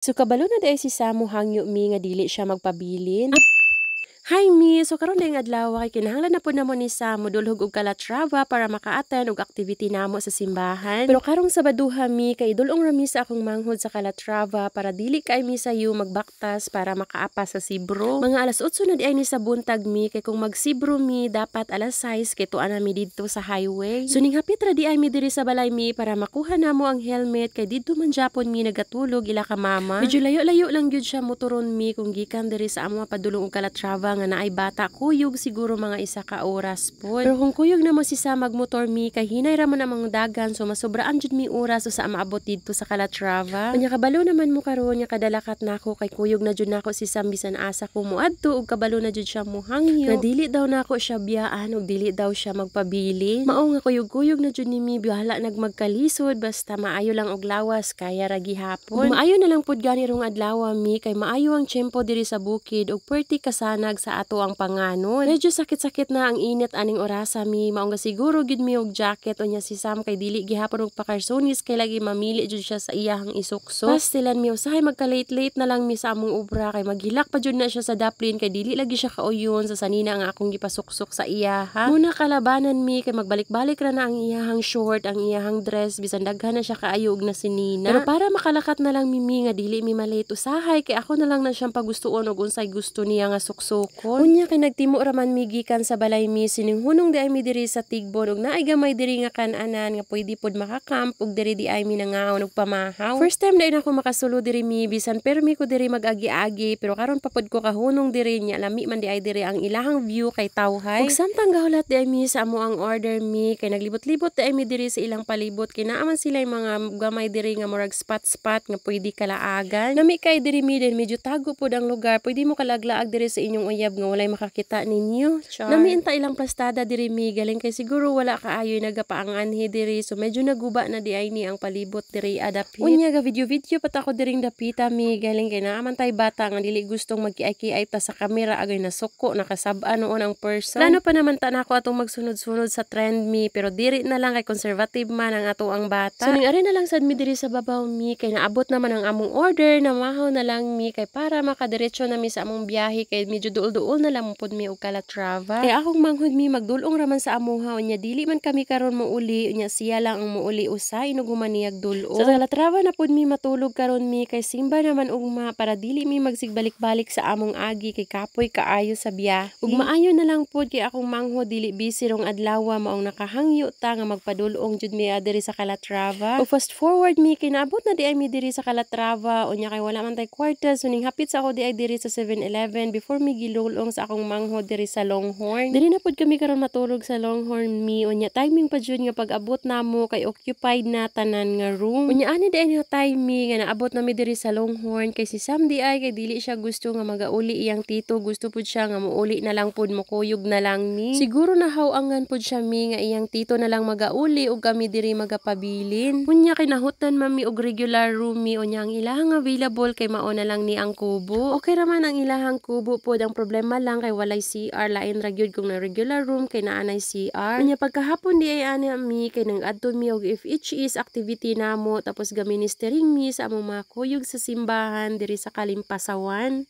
So kabalo na dahil si Samu hangyo mi nga dili siya magpabilin. Hi mi, so karon dayong adlaw kay kinahanglan na pud namo ni Samu dulhog og Calatrava para maka-attend og activity namo sa simbahan. Pero karong Sabaduha mi kay dulong ra mi sa akong manghod sa Calatrava para dili kay mi sayo magbaktas para makaapa sa Sibro. Mga alas 8 na di ay ni sa buntag mi kay kung mag-Sibro mi dapat alas 6 kay tuan na mi didto sa highway. So ning hapit ra di ay mi diri sa balay mi para makuha namo ang helmet kay didto man japon mi nagatulog ila ka mama. Medyo layo-layo lang gyud siya motoron mi kung gikan diri sa amo padulong og Calatrava nga naay bata kuyog siguro mga 1 ka oras po. Pero kung kuyog na mo si sa magmotor mi kay hinay ra man amang dagan so masobraan jud mi oras so sa maabot didto sa Calatrava. Unya kabalo naman mo karon nya kadalakat nako kay kuyog na jud nako si Sam bisan asa ko moadto og kabalo na jud siya mohangyo. Na dili daw nako siya biyaan og dili daw siya magpabili. Mao nga kuyog-kuyog na jud ni mi bihala nagmagkalisod basta maayo lang og lawas kaya ra gihapon. Maayo na lang pud gani rong adlaw mi kay maayo ang tiyempo diri sa bukid og perti kasanag sa ato ang panganon. Medyo sakit-sakit na ang init aning orasa mi mao nga siguro gid mi og jacket unya si Sam kay dili gihapon og pakarsonis kay lagi mamili jud siya sa iyahang isukso. Pastilan mi usahay magka-late-late na lang mi sa among obra kay maghilak pa jud na siya sa daplin kay dili lagi siya kauyon sa sanina nga akong gipasuksok sa iyaha. Muna kalabanan mi kay magbalik-balik ra na ang iyahang short, ang iyahang dress bisan daghan na siya kaayo og nasinina. Pero para makalakat na lang mi nga dili mi malate usahay kay ako na lang na siyang pagustuon og unsay gusto niya nga suksokon. Unya kay nagtimo ra man mi gikan sa balay mi sininghunong di ay mi diri sa Tigbon og naay gamay diri nga kan-anan nga pwede pod makakamp og diri di ay mi nangaon og pamahaw. First time dai nako makasulo diri mi bisan permi ko diri mag-agi-agi pero karon pa pod ko kahunong diri nya lami man di ay diri ang ilahang view kay tawhay. Ug samtang gahulat di ay mi sa amo ang order mi kay naglibot-libot di ay mi diri sa ilang palibot kay naa man sila mga gamay diri nga murag spot-spot nga pwede kalaagan. Nami kay diri mi din medyo tago pod ang lugar pwede mo kalaglaag diri sa inyong uyab nga walay makakita ninyo. Nami inta ilang plastada diri mi galing kay siguro wala kaayoy nagapaanganhi diri so medyo naguba na di ay ni ang palibot diri adapit. Unya ga video-video pat ako diring dapita mi galing kay naaman tay bata nga dili gustong magkiay-kiay ta sa kamera agay nasuko nakasab-an noon ang person. Plano pa naman ta nako atong magsunod-sunod sa trend mi pero diri na lang kay conservative man ang ato ang bata. So ning ari na lang sad mi diri sa babaw mi kay naabot naman ang among order na mahaw na lang mi kay para makadiretso na mi sa among biyahe kay medyo duol-duol na lang pud mi og Calatrava. Kay akong manghud mi magdulong raman sa amuha unya dili man kami karon mouli unya siya lang ang mouli usay inog humaniyag dulong. Sa Calatrava na pud mi matulog karon mi kay simba naman ugma para dili mi magsigbalik-balik sa among agi kay kapoy kaayo sa biyahe. Ug maayo na lang pud kay akong manghud dili busy rong adlaw maong nakahangyo ta nga magpadulong jud mi diri sa Calatrava. Ug fast forward mi kay naabot na di ay mi diri sa Calatrava unya kay wala man tay kwarta so ning hapit sa ako di ay diri sa 7-Eleven before mi gilulong sa akong manghod diri sa Longhorn. Diri na pud kami karon matulog sa Longhorn mi unya timing pa jud nga pag-abot namo kay occupied na tanan nga room. Unya ani di ay nga timing nga naabot na mi diri sa Longhorn kay si Sam di ay kay dili siya gusto nga magauli iyang tito gusto pud siya nga muuli na lang pud mukuyog na lang mi. Siguro nahawangan pud siya mi nga iyang tito na lang magauli ug kami diri magapabilin. Unya kay nahutan mami og regular room mi unya ang ilahang available kay mao na lang ni ang kubo. Okay raman ang ilahang kubo pod ang problema lang kay walay CR lain ra gyud kung na regular room kay naanay CR. Unya pagkahapon di ay ani mi kay nag-adto mi og FHS activity namo tapos gaministering mi sa among mga kuyog sa simbahan diri sa Kalimpasawan.